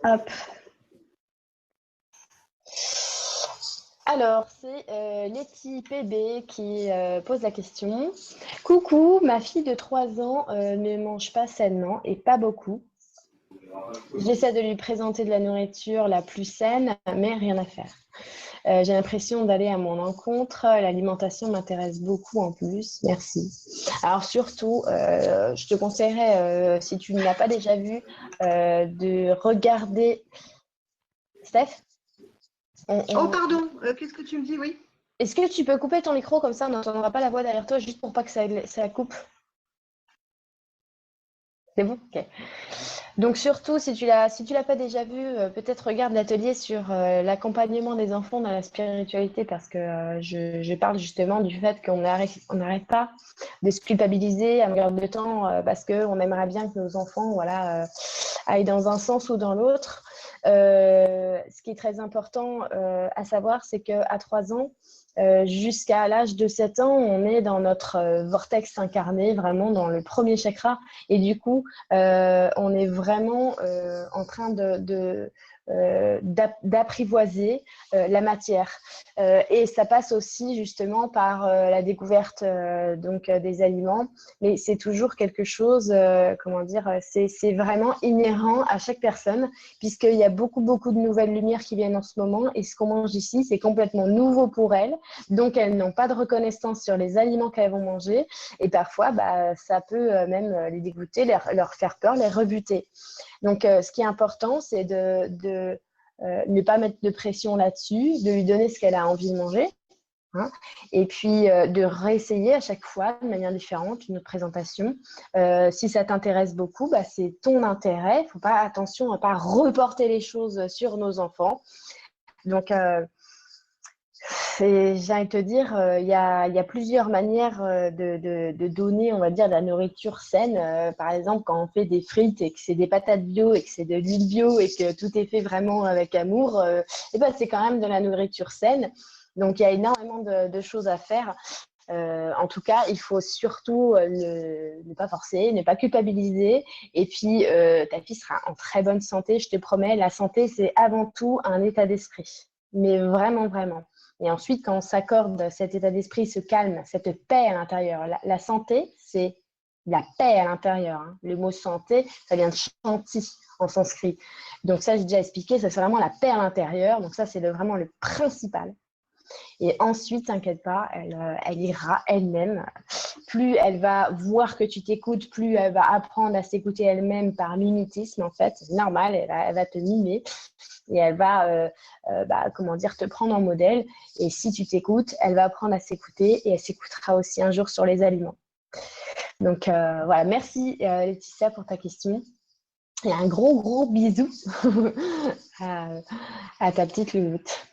Hop. Alors, c'est Letty PB qui pose la question. Coucou, ma fille de 3 ans ne mange pas sainement et pas beaucoup. J'essaie de lui présenter de la nourriture la plus saine, mais rien à faire. J'ai l'impression d'aller à mon encontre. L'alimentation m'intéresse beaucoup en plus. Merci. Alors surtout, je te conseillerais, si tu ne l'as pas déjà vu, de regarder... Steph, Oh, pardon, qu'est-ce que tu me dis? Oui. Est-ce que tu peux couper ton micro comme ça, on n'entendra pas la voix derrière toi, juste pour pas que ça coupe? C'est bon? Ok. Donc surtout, si tu l'as pas déjà vu, peut-être regarde l'atelier sur l'accompagnement des enfants dans la spiritualité, parce que je parle justement du fait qu'on n'arrête pas de se culpabiliser à longueur de temps parce qu'on aimerait bien que nos enfants aillent dans un sens ou dans l'autre. Ce qui est très important à savoir, c'est qu'à 3 ans, jusqu'à l'âge de 7 ans, on est dans notre vortex incarné, vraiment dans le premier chakra. Et du coup, on est vraiment en train d'apprivoiser la matière. Et ça passe aussi justement par la découverte des aliments. Mais c'est toujours quelque chose, c'est vraiment inhérent à chaque personne, puisqu'il y a beaucoup, beaucoup de nouvelles lumières qui viennent en ce moment. Et ce qu'on mange ici, c'est complètement nouveau pour elles. Donc, elles n'ont pas de reconnaissance sur les aliments qu'elles vont manger. Et parfois, ça peut même les dégoûter, leur faire peur, les rebuter. Donc, ce qui est important, c'est de ne pas mettre de pression là-dessus, de lui donner ce qu'elle a envie de manger. Hein, et puis, de réessayer à chaque fois de manière différente une autre présentation. Si ça t'intéresse beaucoup, c'est ton intérêt. Il ne faut pas, attention à ne pas reporter les choses sur nos enfants. Donc, j'ai envie de te dire, il y a plusieurs manières de donner, on va dire, de la nourriture saine. Par exemple, quand on fait des frites et que c'est des patates bio et que c'est de l'huile bio et que tout est fait vraiment avec amour, c'est quand même de la nourriture saine. Donc, il y a énormément de choses à faire. En tout cas, il faut surtout ne pas forcer, ne pas culpabiliser. Et puis, ta fille sera en très bonne santé, je te promets. La santé, c'est avant tout un état d'esprit. Mais vraiment, vraiment. Et ensuite, quand on s'accorde cet état d'esprit, ce calme, cette paix à l'intérieur, la santé, c'est la paix à l'intérieur. Hein. Le mot santé, ça vient de shanti en sanskrit. Donc ça, j'ai déjà expliqué, ça c'est vraiment la paix à l'intérieur. Donc ça, c'est vraiment le principal. Et ensuite, t'inquiète pas, elle ira elle-même. Plus elle va voir que tu t'écoutes, plus elle va apprendre à s'écouter elle-même par mimétisme, en fait. C'est normal, elle va te mimer. Et elle va, te prendre en modèle. Et si tu t'écoutes, elle va apprendre à s'écouter et elle s'écoutera aussi un jour sur les aliments. Donc voilà, merci Laetitia pour ta question. Et un gros, gros bisou à ta petite louloute.